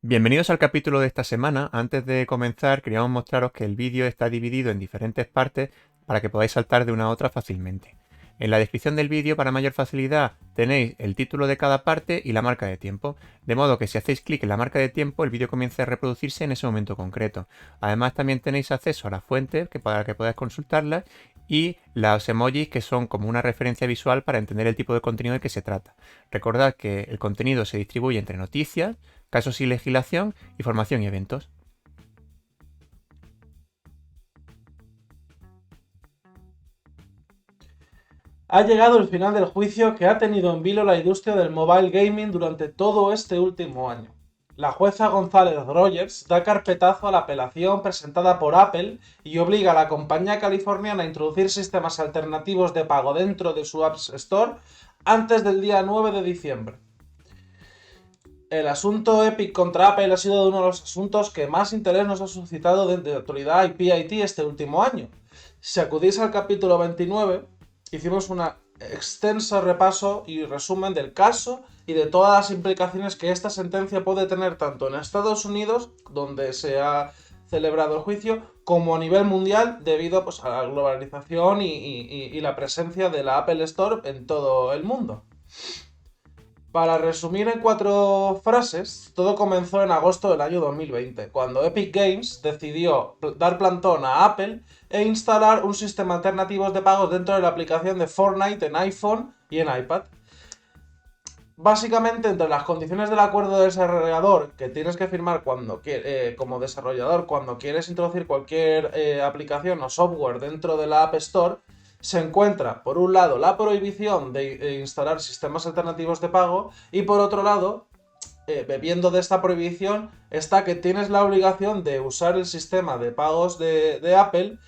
Bienvenidos al capítulo de esta semana. Antes de comenzar, queríamos mostraros que el vídeo está dividido en diferentes partes para que podáis saltar de una a otra fácilmente. En la descripción del vídeo, para mayor facilidad, tenéis el título de cada parte y la marca de tiempo, de modo que si hacéis clic en la marca de tiempo, el vídeo comienza a reproducirse en ese momento concreto. Además, también tenéis acceso a las fuentes para que podáis consultarlas y los emojis, que son como una referencia visual para entender el tipo de contenido de que se trata. Recordad que el contenido se distribuye entre noticias, casos y legislación, información y eventos. Ha llegado el final del juicio que ha tenido en vilo la industria del mobile gaming durante todo este último año. La jueza González Rogers da carpetazo a la apelación presentada por Apple y obliga a la compañía californiana a introducir sistemas alternativos de pago dentro de su App Store antes del día 9 de diciembre. El asunto Epic contra Apple ha sido uno de los asuntos que más interés nos ha suscitado de la autoridad IPIT este último año. Si acudís al capítulo 29, hicimos un extenso repaso y resumen del caso y de todas las implicaciones que esta sentencia puede tener tanto en Estados Unidos, donde se ha celebrado el juicio, como a nivel mundial debido pues, a la globalización y la presencia de la Apple Store en todo el mundo. Para resumir en 4 frases, todo comenzó en agosto del año 2020, cuando Epic Games decidió dar plantón a Apple e instalar un sistema alternativo de pagos dentro de la aplicación de Fortnite en iPhone y en iPad. Básicamente, entre las condiciones del acuerdo de desarrollador que tienes que firmar como desarrollador cuando quieres introducir cualquier aplicación o software dentro de la App Store, se encuentra, por un lado, la prohibición de instalar sistemas alternativos de pago y, por otro lado, bebiendo de esta prohibición, está que tienes la obligación de usar el sistema de pagos de Apple,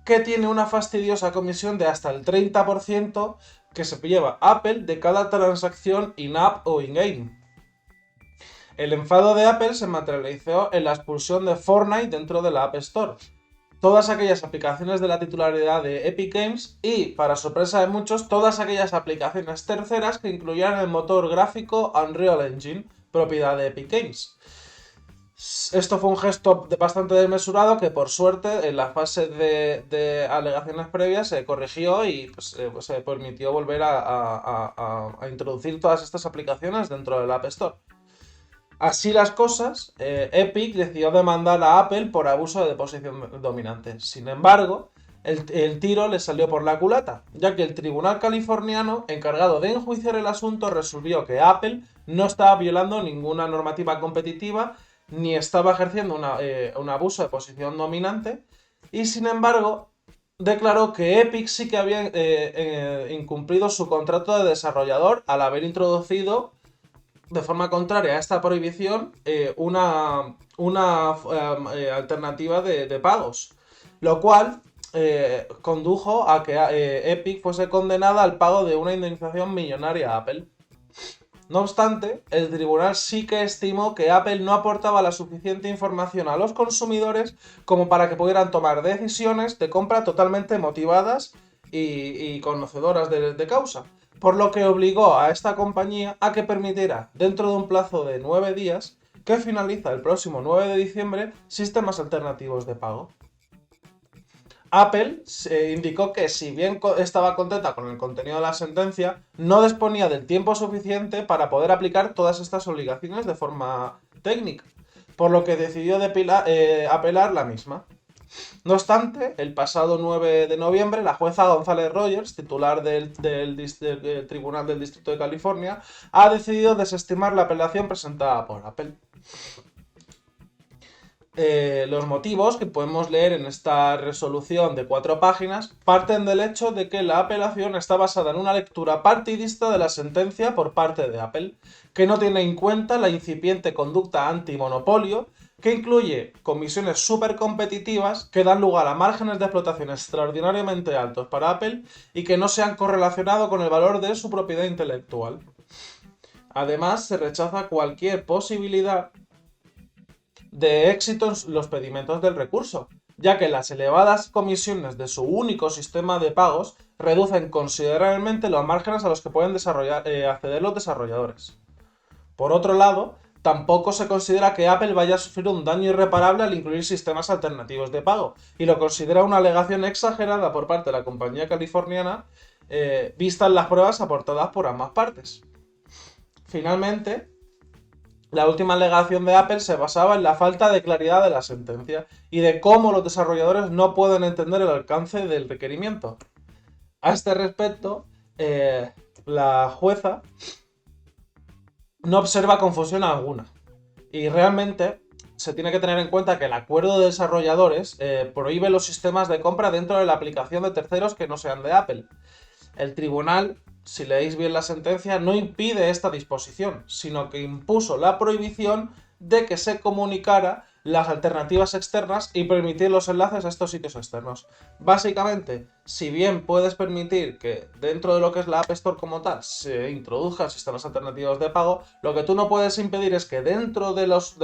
que tiene una fastidiosa comisión de hasta el 30% que se lleva Apple de cada transacción in-app o in-game. El enfado de Apple se materializó en la expulsión de Fortnite dentro de la App Store. Todas aquellas aplicaciones de la titularidad de Epic Games y, para sorpresa de muchos, todas aquellas aplicaciones terceras que incluyeran el motor gráfico Unreal Engine, propiedad de Epic Games. Esto fue un gesto bastante desmesurado que, por suerte, en la fase de alegaciones previas se corrigió y pues, se permitió volver a introducir todas estas aplicaciones dentro del App Store. Así las cosas, Epic decidió demandar a Apple por abuso de posición dominante. Sin embargo, el tiro le salió por la culata, ya que el tribunal californiano encargado de enjuiciar el asunto resolvió que Apple no estaba violando ninguna normativa competitiva ni estaba ejerciendo un abuso de posición dominante, y sin embargo declaró que Epic sí que había incumplido su contrato de desarrollador al haber introducido de forma contraria a esta prohibición una alternativa de pagos, lo cual condujo a que Epic fuese condenada al pago de una indemnización millonaria a Apple. No obstante, el tribunal sí que estimó que Apple no aportaba la suficiente información a los consumidores como para que pudieran tomar decisiones de compra totalmente motivadas y conocedoras de causa, por lo que obligó a esta compañía a que permitiera, dentro de un plazo de 9 días, que finaliza el próximo 9 de diciembre, sistemas alternativos de pago. Apple indicó que, si bien estaba contenta con el contenido de la sentencia, no disponía del tiempo suficiente para poder aplicar todas estas obligaciones de forma técnica, por lo que decidió apelar la misma. No obstante, el pasado 9 de noviembre, la jueza González Rogers, titular del Tribunal del Distrito de California, ha decidido desestimar la apelación presentada por Apple. Los motivos que podemos leer en esta resolución de 4 páginas parten del hecho de que la apelación está basada en una lectura partidista de la sentencia por parte de Apple, que no tiene en cuenta la incipiente conducta antimonopolio, que incluye comisiones súper competitivas que dan lugar a márgenes de explotación extraordinariamente altos para Apple y que no se han correlacionado con el valor de su propiedad intelectual. Además, se rechaza cualquier posibilidad de éxito en los pedimentos del recurso, ya que las elevadas comisiones de su único sistema de pagos reducen considerablemente los márgenes a los que pueden acceder los desarrolladores. Por otro lado, tampoco se considera que Apple vaya a sufrir un daño irreparable al incluir sistemas alternativos de pago, y lo considera una alegación exagerada por parte de la compañía californiana, vistas las pruebas aportadas por ambas partes. Finalmente, la última alegación de Apple se basaba en la falta de claridad de la sentencia y de cómo los desarrolladores no pueden entender el alcance del requerimiento. A este respecto, la jueza no observa confusión alguna. Y realmente se tiene que tener en cuenta que el acuerdo de desarrolladores prohíbe los sistemas de compra dentro de la aplicación de terceros que no sean de Apple. El tribunal, si leéis bien la sentencia, no impide esta disposición, sino que impuso la prohibición de que se comunicara las alternativas externas y permitir los enlaces a estos sitios externos. Básicamente, si bien puedes permitir que dentro de lo que es la App Store como tal se introduzcan sistemas alternativos de pago, lo que tú no puedes impedir es que dentro de los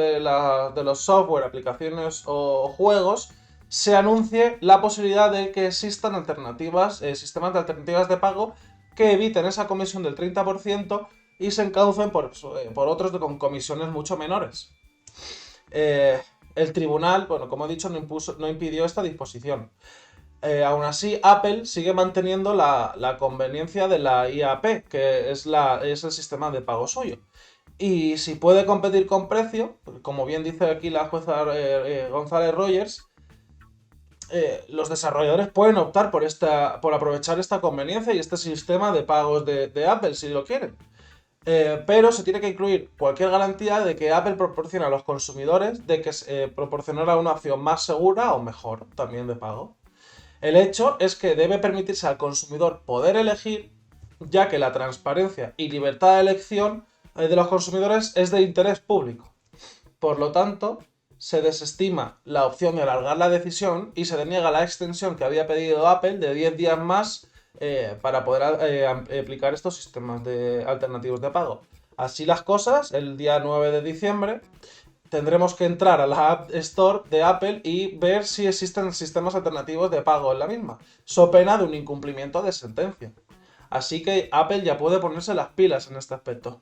software, aplicaciones o juegos se anuncie la posibilidad de que existan alternativas, sistemas de alternativas de pago que eviten esa comisión del 30% y se encaucen por otros con comisiones mucho menores. El tribunal, bueno, como he dicho, no impidió esta disposición. Aún así, Apple sigue manteniendo la conveniencia de la IAP, que es el sistema de pago suyo. Y si puede competir con precio, como bien dice aquí la jueza González Rogers, los desarrolladores pueden optar por aprovechar esta conveniencia y este sistema de pagos de Apple si lo quieren. Pero se tiene que incluir cualquier garantía de que Apple proporciona a los consumidores de que proporcionará una opción más segura o mejor también de pago. El hecho es que debe permitirse al consumidor poder elegir, ya que la transparencia y libertad de elección de los consumidores es de interés público. Por lo tanto, se desestima la opción de alargar la decisión y se deniega la extensión que había pedido Apple de 10 días más para poder aplicar estos sistemas alternativos de pago. Así las cosas, el día 9 de diciembre tendremos que entrar a la App Store de Apple y ver si existen sistemas alternativos de pago en la misma, so pena de un incumplimiento de sentencia. Así que Apple ya puede ponerse las pilas en este aspecto.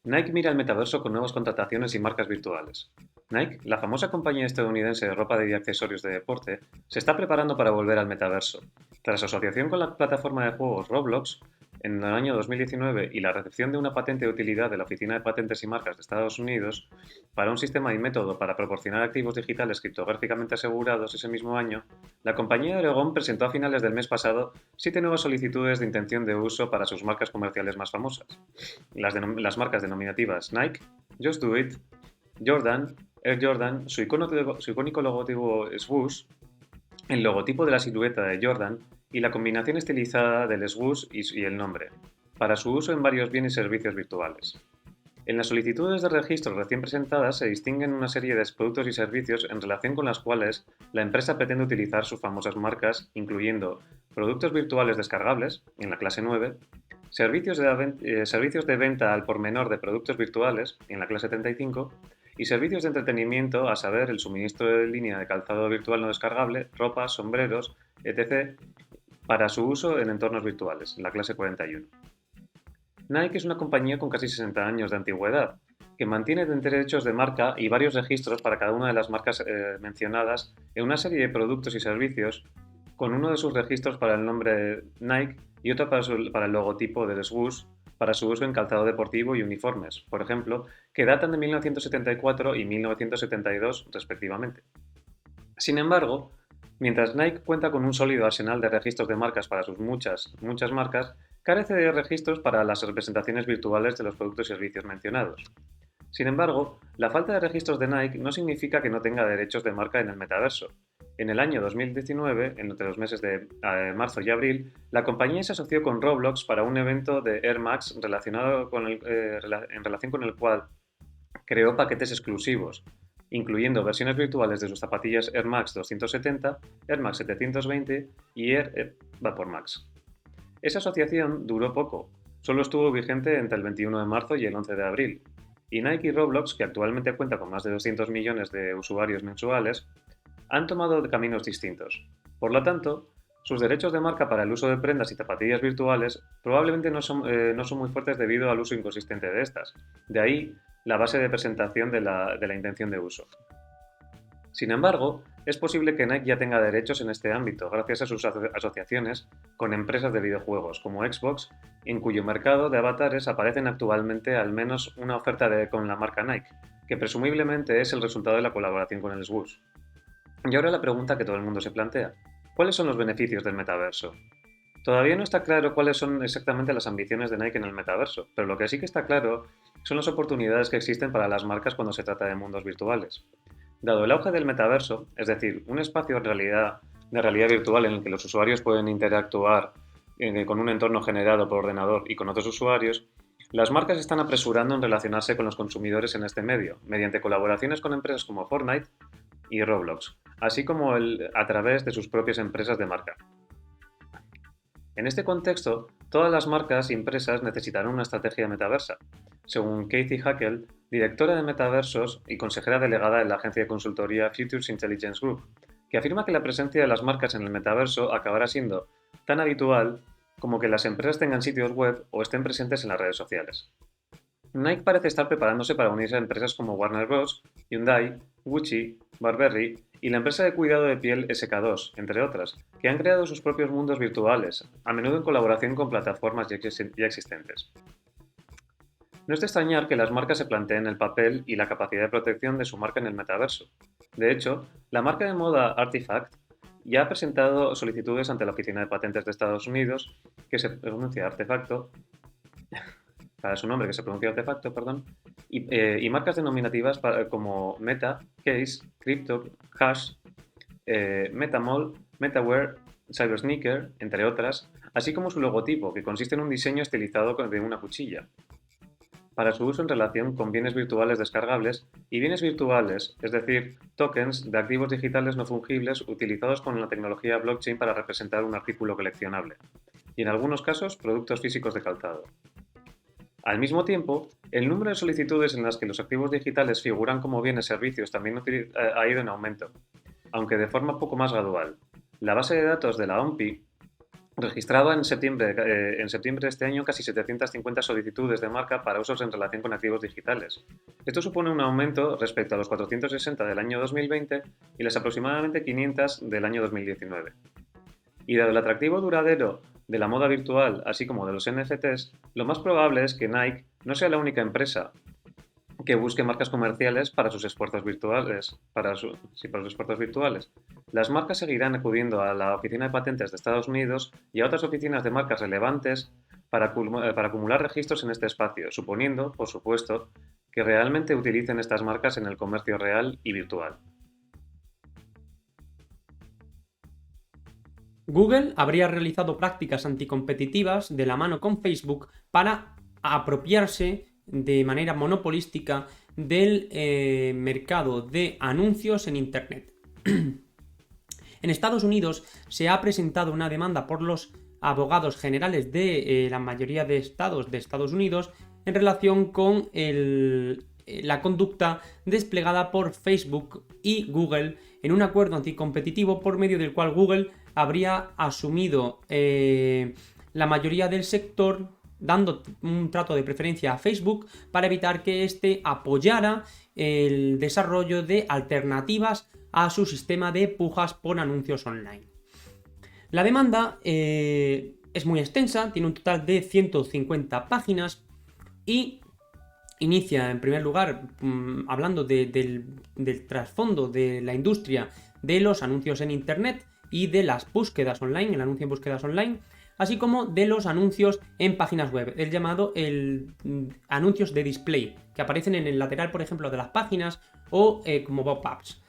Nike mira el metaverso con nuevas contrataciones y marcas virtuales. Nike, la famosa compañía estadounidense de ropa y accesorios de deporte, se está preparando para volver al metaverso. Tras su asociación con la plataforma de juegos Roblox en el año 2019 y la recepción de una patente de utilidad de la Oficina de Patentes y Marcas de Estados Unidos para un sistema y método para proporcionar activos digitales criptográficamente asegurados ese mismo año, la compañía de Oregon presentó a finales del mes pasado 7 nuevas solicitudes de intención de uso para sus marcas comerciales más famosas. Las marcas denominativas Nike, Just Do It, Jordan, Air Jordan, su icónico logotipo swoosh, el logotipo de la silueta de Jordan y la combinación estilizada del swoosh y el nombre, para su uso en varios bienes y servicios virtuales. En las solicitudes de registro recién presentadas se distinguen una serie de productos y servicios en relación con las cuales la empresa pretende utilizar sus famosas marcas, incluyendo productos virtuales descargables, en la clase 9, servicios de venta al por menor de productos virtuales, en la clase 35, y servicios de entretenimiento, a saber, el suministro de línea de calzado virtual no descargable, ropa, sombreros, etc., para su uso en entornos virtuales, en la clase 41. Nike es una compañía con casi 60 años de antigüedad, que mantiene derechos de marca y varios registros para cada una de las marcas mencionadas en una serie de productos y servicios, con uno de sus registros para el nombre Nike y otro para el logotipo del swoosh, para su uso en calzado deportivo y uniformes, por ejemplo, que datan de 1974 y 1972 respectivamente. Sin embargo, mientras Nike cuenta con un sólido arsenal de registros de marcas para sus muchas marcas, carece de registros para las representaciones virtuales de los productos y servicios mencionados. Sin embargo, la falta de registros de Nike no significa que no tenga derechos de marca en el metaverso. En el año 2019, entre los meses de marzo y abril, la compañía se asoció con Roblox para un evento de Air Max en relación con el cual creó paquetes exclusivos, incluyendo versiones virtuales de sus zapatillas Air Max 270, Air Max 720 y Air Vapor Max. Esa asociación duró poco, solo estuvo vigente entre el 21 de marzo y el 11 de abril, y Nike y Roblox, que actualmente cuenta con más de 200 millones de usuarios mensuales, han tomado caminos distintos. Por lo tanto, Sus derechos de marca para el uso de prendas y zapatillas virtuales probablemente no son muy fuertes debido al uso inconsistente de estas. De ahí la base de presentación de la intención de uso. Sin embargo, es posible que Nike ya tenga derechos en este ámbito gracias a sus asociaciones con empresas de videojuegos como Xbox, en cuyo mercado de avatares aparecen actualmente al menos una oferta con la marca Nike, que presumiblemente es el resultado de la colaboración con el Swoosh. Y ahora la pregunta que todo el mundo se plantea: ¿cuáles son los beneficios del metaverso? Todavía no está claro cuáles son exactamente las ambiciones de Nike en el metaverso, pero lo que sí que está claro son las oportunidades que existen para las marcas cuando se trata de mundos virtuales. Dado el auge del metaverso, es decir, un espacio de realidad virtual en el que los usuarios pueden interactuar con un entorno generado por ordenador y con otros usuarios, las marcas están apresurando en relacionarse con los consumidores en este medio, mediante colaboraciones con empresas como Fortnite y Roblox, así como a través de sus propias empresas de marca. En este contexto, todas las marcas y empresas necesitarán una estrategia metaversa. Según Kathy Hackel, directora de metaversos y consejera delegada de la agencia de consultoría Futures Intelligence Group, que afirma que la presencia de las marcas en el metaverso acabará siendo tan habitual como que las empresas tengan sitios web o estén presentes en las redes sociales. Nike parece estar preparándose para unirse a empresas como Warner Bros., Hyundai, Gucci, Burberry y la empresa de cuidado de piel SK2, entre otras, que han creado sus propios mundos virtuales, a menudo en colaboración con plataformas ya existentes. No es de extrañar que las marcas se planteen el papel y la capacidad de protección de su marca en el metaverso. De hecho, la marca de moda Artifact ya ha presentado solicitudes ante la Oficina de Patentes de Estados Unidos, que se pronuncia Artefacto, para su nombre que se pronuncia Artefacto, perdón, y marcas denominativas como Meta, Case, Crypto, Hash, Metamall, Metawear, Cybersneaker, entre otras, así como su logotipo, que consiste en un diseño estilizado de una cuchilla, para su uso en relación con bienes virtuales descargables y bienes virtuales, es decir, tokens de activos digitales no fungibles utilizados con la tecnología blockchain para representar un artículo coleccionable, y en algunos casos productos físicos de calzado. Al mismo tiempo, el número de solicitudes en las que los activos digitales figuran como bienes servicios también ha ido en aumento, aunque de forma poco más gradual. La base de datos de la OMPI registraba en septiembre de este año casi 750 solicitudes de marca para usos en relación con activos digitales. Esto supone un aumento respecto a los 460 del año 2020 y las aproximadamente 500 del año 2019. Y dado el atractivo duradero de la moda virtual, así como de los NFTs, lo más probable es que Nike no sea la única empresa que busque marcas comerciales para sus esfuerzos virtuales. Para sus esfuerzos virtuales. Las marcas seguirán acudiendo a la Oficina de Patentes de Estados Unidos y a otras oficinas de marcas relevantes para acumular registros en este espacio, suponiendo, por supuesto, que realmente utilicen estas marcas en el comercio real y virtual. Google habría realizado prácticas anticompetitivas de la mano con Facebook para apropiarse de manera monopolística del mercado de anuncios en Internet. En Estados Unidos se ha presentado una demanda por los abogados generales de la mayoría de estados de Estados Unidos en relación con la conducta desplegada por Facebook y Google en un acuerdo anticompetitivo por medio del cual Google habría asumido la mayoría del sector, dando un trato de preferencia a Facebook para evitar que éste apoyara el desarrollo de alternativas a su sistema de pujas por anuncios online. La demanda es muy extensa, tiene un total de 150 páginas y inicia, en primer lugar, hablando del trasfondo de la industria de los anuncios en Internet y de las búsquedas online, el anuncio en búsquedas online, así como de los anuncios en páginas web, el llamado anuncios de display, que aparecen en el lateral, por ejemplo, de las páginas o como pop-ups.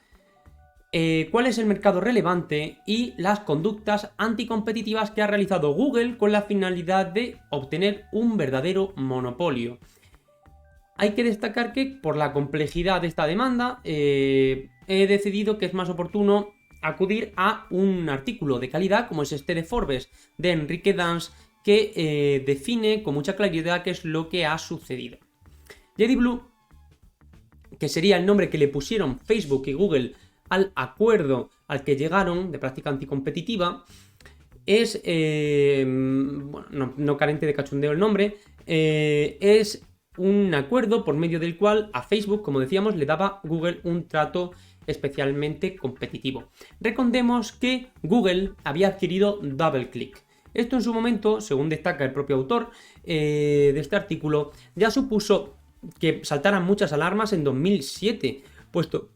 ¿Cuál es el mercado relevante y las conductas anticompetitivas que ha realizado Google con la finalidad de obtener un verdadero monopolio? Hay que destacar que por la complejidad de esta demanda he decidido que es más oportuno acudir a un artículo de calidad como es este de Forbes de Enrique Dans, que define con mucha claridad qué es lo que ha sucedido. Jedi Blue, que sería el nombre que le pusieron Facebook y Google al acuerdo al que llegaron de práctica anticompetitiva, es, bueno, no carente de cachondeo el nombre, es un acuerdo por medio del cual a Facebook, como decíamos, le daba Google un trato especialmente competitivo. Recordemos que Google había adquirido DoubleClick. Esto en su momento, según destaca el propio autor de este artículo, ya supuso que saltaran muchas alarmas en 2007, puesto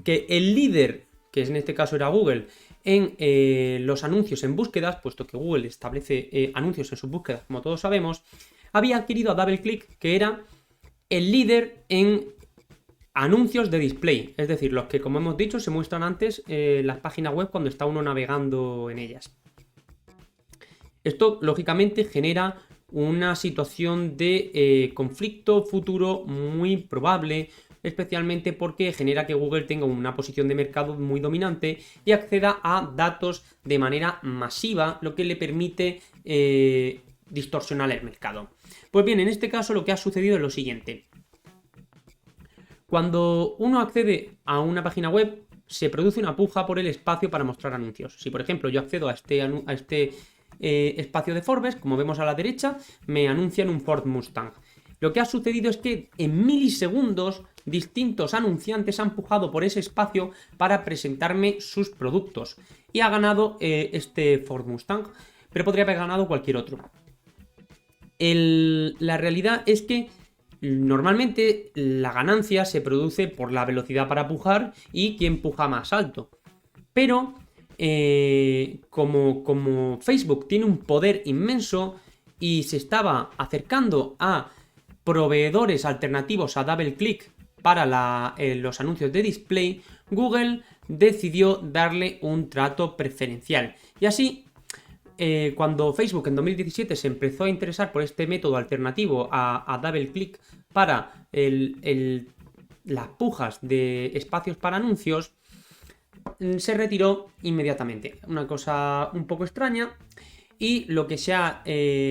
que el líder, que en este caso era Google, en los anuncios en búsquedas, puesto que Google establece anuncios en sus búsquedas, como todos sabemos, había adquirido a DoubleClick, que era el líder en anuncios de display, es decir, los que, como hemos dicho, se muestran antes en las páginas web cuando está uno navegando en ellas. Esto, lógicamente, genera una situación de conflicto futuro muy probable, especialmente porque genera que Google tenga una posición de mercado muy dominante y acceda a datos de manera masiva, lo que le permite distorsionar el mercado. Pues bien, en este caso lo que ha sucedido es lo siguiente. Cuando uno accede a una página web, se produce una puja por el espacio para mostrar anuncios. Si, por ejemplo, yo accedo a este espacio de Forbes, como vemos a la derecha, me anuncian un Ford Mustang. Lo que ha sucedido es que en milisegundos distintos anunciantes han pujado por ese espacio para presentarme sus productos. Y ha ganado este Ford Mustang, pero podría haber ganado cualquier otro. La realidad es que normalmente la ganancia se produce por la velocidad para pujar y quién puja más alto. Pero como Facebook tiene un poder inmenso y se estaba acercando a proveedores alternativos a DoubleClick para los anuncios de display, Google decidió darle un trato preferencial. Y así, cuando Facebook en 2017 se empezó a interesar por este método alternativo a DoubleClick para las pujas de espacios para anuncios, se retiró inmediatamente. Una cosa un poco extraña. Y lo que se ha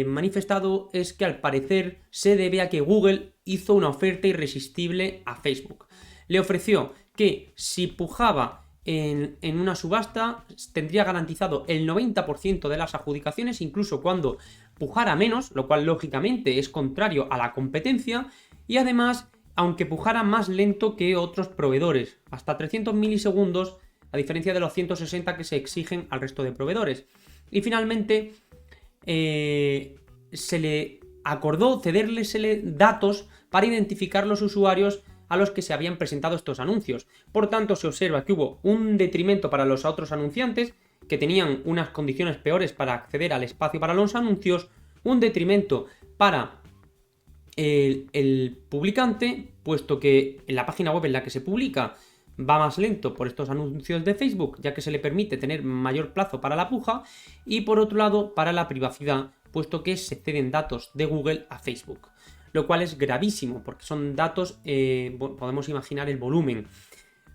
manifestado es que al parecer se debe a que Google hizo una oferta irresistible a Facebook. Le ofreció que si pujaba en una subasta tendría garantizado el 90% de las adjudicaciones, incluso cuando pujara menos, lo cual lógicamente es contrario a la competencia, y además, aunque pujara más lento que otros proveedores, hasta 300 milisegundos, a diferencia de los 160 que se exigen al resto de proveedores. Y finalmente se le acordó cederles datos para identificar los usuarios a los que se habían presentado estos anuncios. Por tanto, se observa que hubo un detrimento para los otros anunciantes que tenían unas condiciones peores para acceder al espacio para los anuncios, un detrimento para el publicante, puesto que en la página web en la que se publica va más lento por estos anuncios de Facebook, ya que se le permite tener mayor plazo para la puja, y por otro lado para la privacidad, puesto que se ceden datos de Google a Facebook, lo cual es gravísimo porque son datos, podemos imaginar el volumen.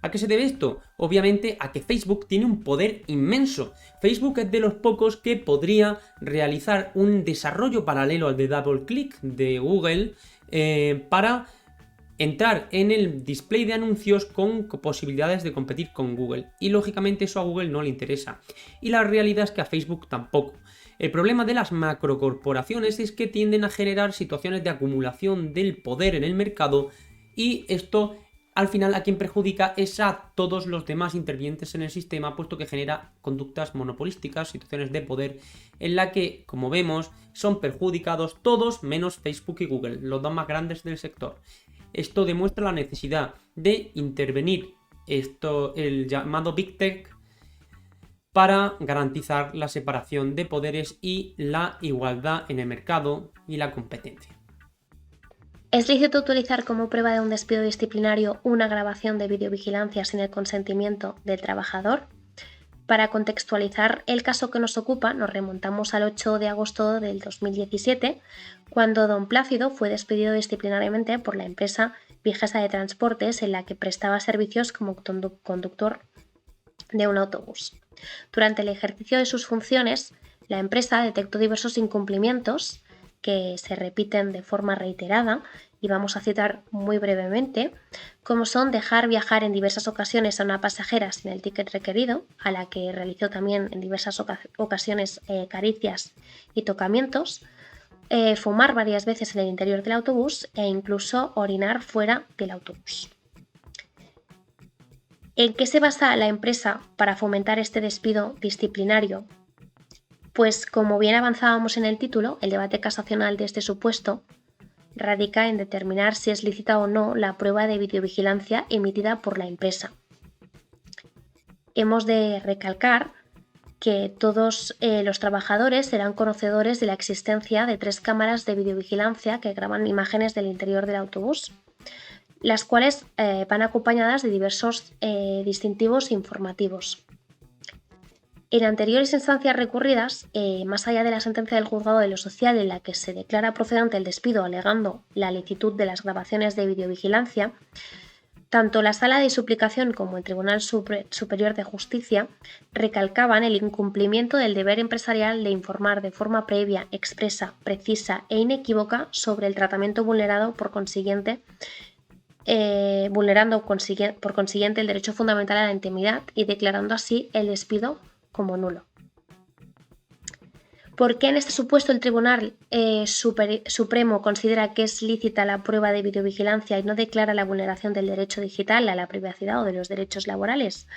¿A qué se debe esto? Obviamente a que Facebook tiene un poder inmenso. Facebook es de los pocos que podría realizar un desarrollo paralelo al de DoubleClick de Google para entrar en el display de anuncios con posibilidades de competir con Google. Y lógicamente eso a Google no le interesa. Y la realidad es que a Facebook tampoco. El problema de las macrocorporaciones es que tienden a generar situaciones de acumulación del poder en el mercado, y esto al final a quien perjudica es a todos los demás intervinientes en el sistema, puesto que genera conductas monopolísticas, situaciones de poder en la que, como vemos, son perjudicados todos menos Facebook y Google, los dos más grandes del sector. Esto demuestra la necesidad de intervenir el llamado Big Tech para garantizar la separación de poderes y la igualdad en el mercado y la competencia. ¿Es lícito utilizar como prueba de un despido disciplinario una grabación de videovigilancia sin el consentimiento del trabajador? Para contextualizar el caso que nos ocupa, nos remontamos al 8 de agosto del 2017, cuando don Plácido fue despedido disciplinariamente por la empresa Vigesa de Transportes, en la que prestaba servicios como conductor de un autobús. Durante el ejercicio de sus funciones, la empresa detectó diversos incumplimientos que se repiten de forma reiterada y vamos a citar muy brevemente, como son dejar viajar en diversas ocasiones a una pasajera sin el ticket requerido, a la que realizó también en diversas ocasiones caricias y tocamientos, fumar varias veces en el interior del autobús e incluso orinar fuera del autobús. ¿En qué se basa la empresa para fomentar este despido disciplinario? Pues como bien avanzábamos en el título, el debate casacional de este supuesto radica en determinar si es lícita o no la prueba de videovigilancia emitida por la empresa. Hemos de recalcar que todos los trabajadores serán conocedores de la existencia de 3 cámaras de videovigilancia que graban imágenes del interior del autobús, las cuales van acompañadas de diversos distintivos informativos. En anteriores instancias recurridas, más allá de la sentencia del juzgado de lo social en la que se declara procedente el despido alegando la licitud de las grabaciones de videovigilancia, tanto la Sala de Suplicación como el Tribunal Superior de Justicia recalcaban el incumplimiento del deber empresarial de informar de forma previa, expresa, precisa e inequívoca sobre el tratamiento vulnerado por consiguiente por consiguiente el derecho fundamental a la intimidad y declarando así el despido como nulo. ¿Por qué en este supuesto el Tribunal Supremo considera que es lícita la prueba de videovigilancia y no declara la vulneración del derecho digital a la privacidad o de los derechos laborales?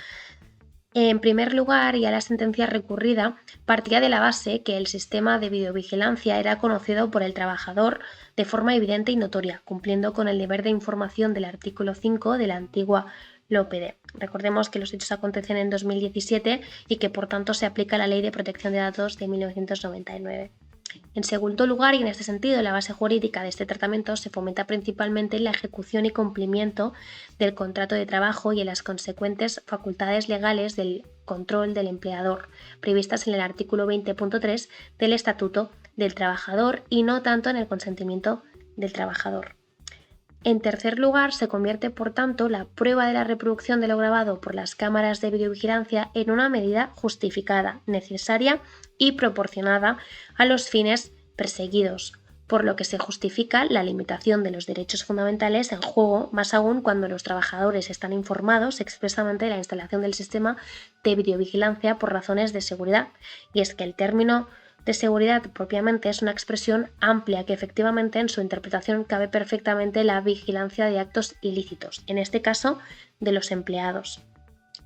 En primer lugar, ya la sentencia recurrida partía de la base que el sistema de videovigilancia era conocido por el trabajador de forma evidente y notoria, cumpliendo con el deber de información del artículo 5 de la antigua LOPD. Recordemos que los hechos acontecen en 2017 y que por tanto se aplica la Ley de Protección de Datos de 1999. En segundo lugar, y en este sentido, la base jurídica de este tratamiento se fomenta principalmente en la ejecución y cumplimiento del contrato de trabajo y en las consecuentes facultades legales del control del empleador, previstas en el artículo 20.3 del Estatuto del Trabajador y no tanto en el consentimiento del trabajador. En tercer lugar, se convierte, por tanto, la prueba de la reproducción de lo grabado por las cámaras de videovigilancia en una medida justificada, necesaria y proporcionada a los fines perseguidos, por lo que se justifica la limitación de los derechos fundamentales en juego, más aún cuando los trabajadores están informados expresamente de la instalación del sistema de videovigilancia por razones de seguridad. Y es que el término de seguridad propiamente es una expresión amplia que efectivamente en su interpretación cabe perfectamente la vigilancia de actos ilícitos, en este caso de los empleados.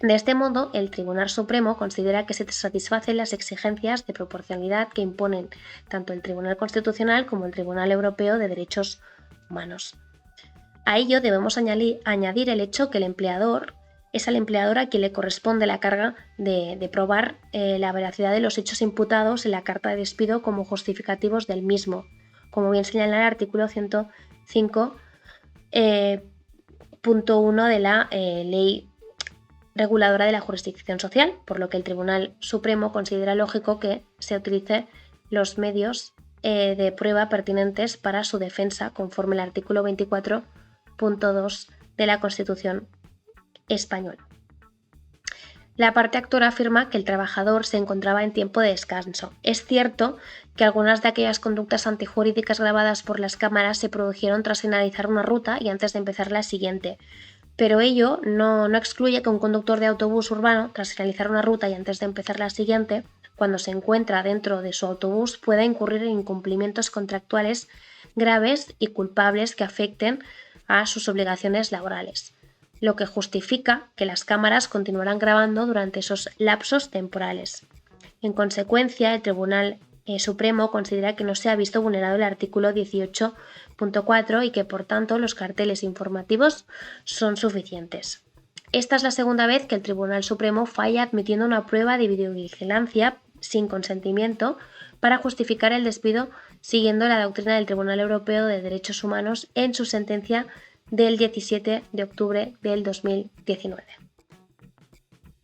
De este modo, el Tribunal Supremo considera que se satisfacen las exigencias de proporcionalidad que imponen tanto el Tribunal Constitucional como el Tribunal Europeo de Derechos Humanos. A ello debemos añadir el hecho que el empleador es al empleador a quien le corresponde la carga de probar la veracidad de los hechos imputados en la carta de despido como justificativos del mismo, como bien señala el artículo 105.1 de la Ley Reguladora de la Jurisdicción Social, por lo que el Tribunal Supremo considera lógico que se utilicen los medios de prueba pertinentes para su defensa, conforme al artículo 24.2 de la Constitución española. La parte actora afirma que el trabajador se encontraba en tiempo de descanso. Es cierto que algunas de aquellas conductas antijurídicas grabadas por las cámaras se produjeron tras finalizar una ruta y antes de empezar la siguiente, pero ello no excluye que un conductor de autobús urbano, tras finalizar una ruta y antes de empezar la siguiente, cuando se encuentra dentro de su autobús, pueda incurrir en incumplimientos contractuales graves y culpables que afecten a sus obligaciones laborales, lo que justifica que las cámaras continuarán grabando durante esos lapsos temporales. En consecuencia, el Tribunal Supremo considera que no se ha visto vulnerado el artículo 18.4 y que, por tanto, los carteles informativos son suficientes. Esta es la segunda vez que el Tribunal Supremo falla admitiendo una prueba de videovigilancia sin consentimiento para justificar el despido siguiendo la doctrina del Tribunal Europeo de Derechos Humanos en su sentencia del 17 de octubre del 2019.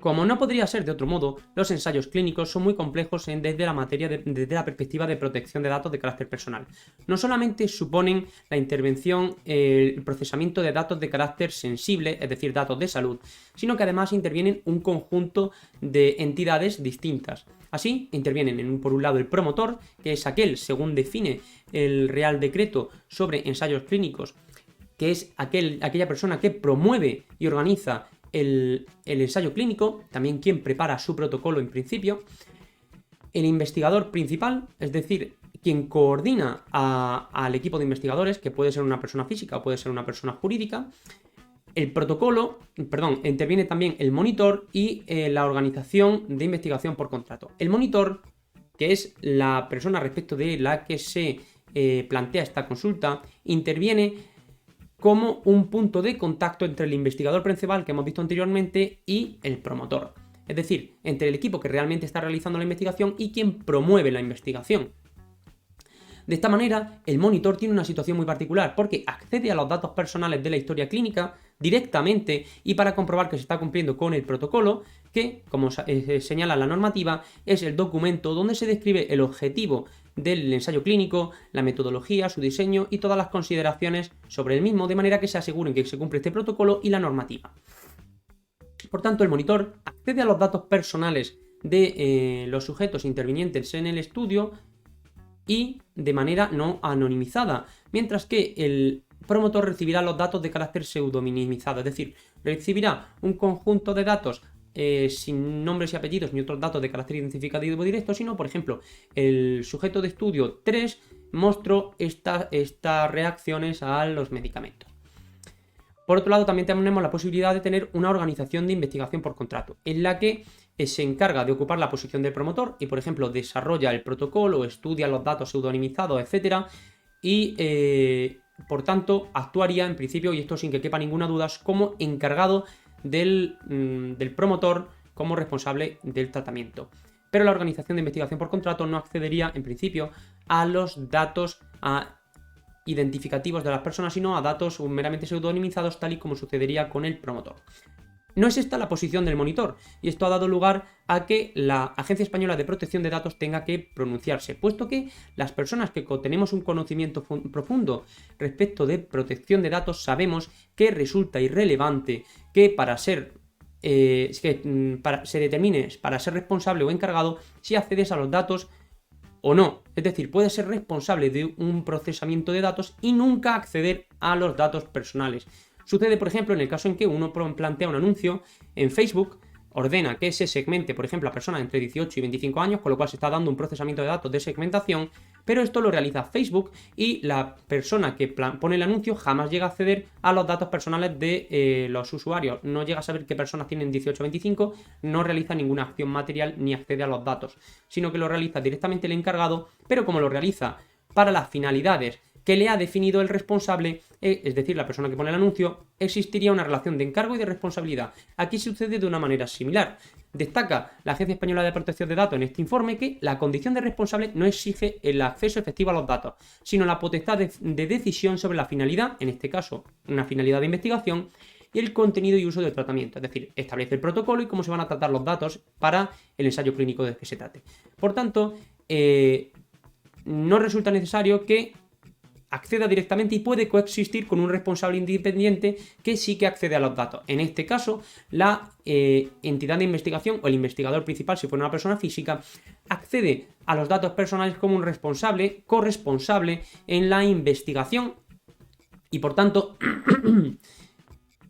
Como no podría ser de otro modo, los ensayos clínicos son muy complejos desde la perspectiva de protección de datos de carácter personal. No solamente suponen la intervención, el procesamiento de datos de carácter sensible, es decir, datos de salud, sino que además intervienen un conjunto de entidades distintas. Así, intervienen por un lado el promotor, que es aquel, según define el Real Decreto sobre ensayos clínicos, que es aquella persona que promueve y organiza el ensayo clínico, también quien prepara su protocolo en principio. El investigador principal, es decir, quien coordina al equipo de investigadores, que puede ser una persona física o puede ser una persona jurídica. Interviene también el monitor y la organización de investigación por contrato. El monitor, que es la persona respecto de la que se plantea esta consulta, interviene como un punto de contacto entre el investigador principal que hemos visto anteriormente y el promotor. Es decir, entre el equipo que realmente está realizando la investigación y quien promueve la investigación. De esta manera, el monitor tiene una situación muy particular porque accede a los datos personales de la historia clínica directamente y para comprobar que se está cumpliendo con el protocolo, que, como señala la normativa, es el documento donde se describe el objetivo del ensayo clínico, la metodología, su diseño y todas las consideraciones sobre el mismo, de manera que se aseguren que se cumple este protocolo y la normativa. Por tanto, el monitor accede a los datos personales de los sujetos intervinientes en el estudio y de manera no anonimizada, mientras que el promotor recibirá los datos de carácter pseudonimizado, es decir, recibirá un conjunto de datos sin nombres y apellidos ni otros datos de carácter identificativo directo, sino, por ejemplo, el sujeto de estudio 3 mostró estas reacciones a los medicamentos. Por otro lado, también tenemos la posibilidad de tener una organización de investigación por contrato, en la que se encarga de ocupar la posición del promotor y, por ejemplo, desarrolla el protocolo, estudia los datos pseudonimizados, etc. Y, por tanto, actuaría en principio, y esto sin que quepa ninguna duda, como encargado del promotor como responsable del tratamiento. Pero la organización de investigación por contrato no accedería, en principio, a los datos identificativos de las personas, sino a datos meramente pseudonimizados, tal y como sucedería con el promotor. No es esta la posición del monitor, y esto ha dado lugar a que la Agencia Española de Protección de Datos tenga que pronunciarse, puesto que las personas que tenemos un conocimiento profundo respecto de protección de datos sabemos que resulta irrelevante que se determine para ser responsable o encargado si accedes a los datos o no. Es decir, puedes ser responsable de un procesamiento de datos y nunca acceder a los datos personales. Sucede, por ejemplo, en el caso en que uno plantea un anuncio en Facebook, ordena que se segmente, por ejemplo, a personas entre 18 y 25 años, con lo cual se está dando un procesamiento de datos de segmentación, pero esto lo realiza Facebook y la persona que pone el anuncio jamás llega a acceder a los datos personales de los usuarios. No llega a saber qué personas tienen 18 o 25, no realiza ninguna acción material ni accede a los datos, sino que lo realiza directamente el encargado, pero como lo realiza para las finalidades que le ha definido el responsable, es decir, la persona que pone el anuncio, existiría una relación de encargo y de responsabilidad. Aquí sucede de una manera similar. Destaca la Agencia Española de Protección de Datos en este informe que la condición de responsable no exige el acceso efectivo a los datos, sino la potestad de decisión sobre la finalidad, en este caso una finalidad de investigación, y el contenido y uso del tratamiento, es decir, establece el protocolo y cómo se van a tratar los datos para el ensayo clínico del que se trate. Por tanto, no resulta necesario que acceda directamente y puede coexistir con un responsable independiente que sí que accede a los datos. En este caso, la entidad de investigación o el investigador principal, si fuera una persona física, accede a los datos personales como un responsable, corresponsable en la investigación y, por tanto,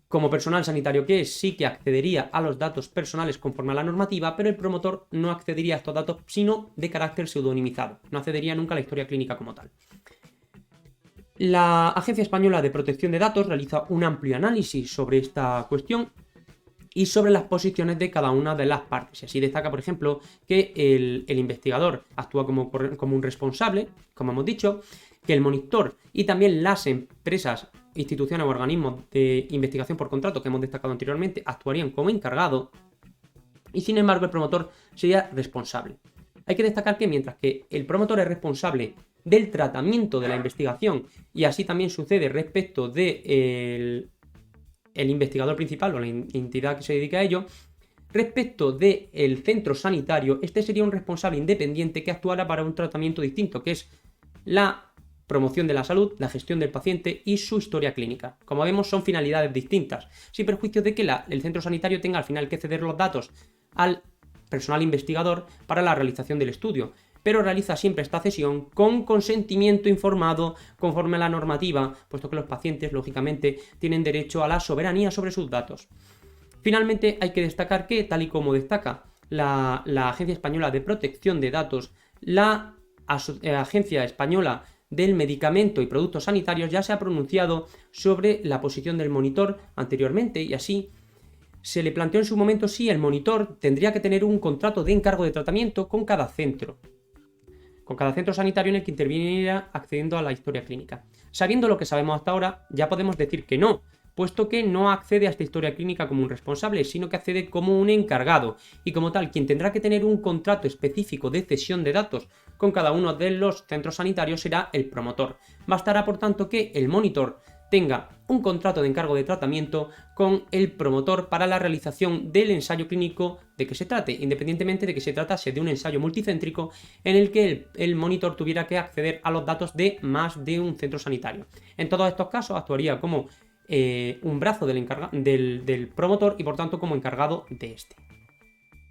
como personal sanitario que es, sí que accedería a los datos personales conforme a la normativa, pero el promotor no accedería a estos datos, sino de carácter pseudonimizado. No accedería nunca a la historia clínica como tal. La Agencia Española de Protección de Datos realiza un amplio análisis sobre esta cuestión y sobre las posiciones de cada una de las partes. Y así destaca, por ejemplo, que el investigador actúa como un responsable, como hemos dicho, que el monitor y también las empresas, instituciones o organismos de investigación por contrato que hemos destacado anteriormente actuarían como encargado y, sin embargo, el promotor sería responsable. Hay que destacar que mientras que el promotor es responsable del tratamiento de la investigación y así también sucede respecto de el investigador principal o la entidad que se dedica a ello, respecto del centro sanitario, este sería un responsable independiente que actuara para un tratamiento distinto, que es la promoción de la salud, la gestión del paciente y su historia clínica. Como vemos, son finalidades distintas, sin perjuicio de que el centro sanitario tenga al final que ceder los datos al personal investigador para la realización del estudio. pero realiza siempre esta cesión con consentimiento informado conforme a la normativa, puesto que los pacientes, lógicamente, tienen derecho a la soberanía sobre sus datos. Finalmente, hay que destacar que, tal y como destaca la Agencia Española de Protección de Datos, la Agencia Española del Medicamento y Productos Sanitarios ya se ha pronunciado sobre la posición del monitor anteriormente, y así se le planteó en su momento si el monitor tendría que tener un contrato de encargo de tratamiento con cada centro sanitario en el que interviniera accediendo a la historia clínica. Sabiendo lo que sabemos hasta ahora, ya podemos decir que no, puesto que no accede a esta historia clínica como un responsable, sino que accede como un encargado, y como tal, quien tendrá que tener un contrato específico de cesión de datos con cada uno de los centros sanitarios será el promotor. Bastará, por tanto, que el monitor tenga un contrato de encargo de tratamiento con el promotor para la realización del ensayo clínico de que se trate, independientemente de que se tratase de un ensayo multicéntrico en el que el monitor tuviera que acceder a los datos de más de un centro sanitario. En todos estos casos actuaría como un brazo del promotor y por tanto como encargado de este.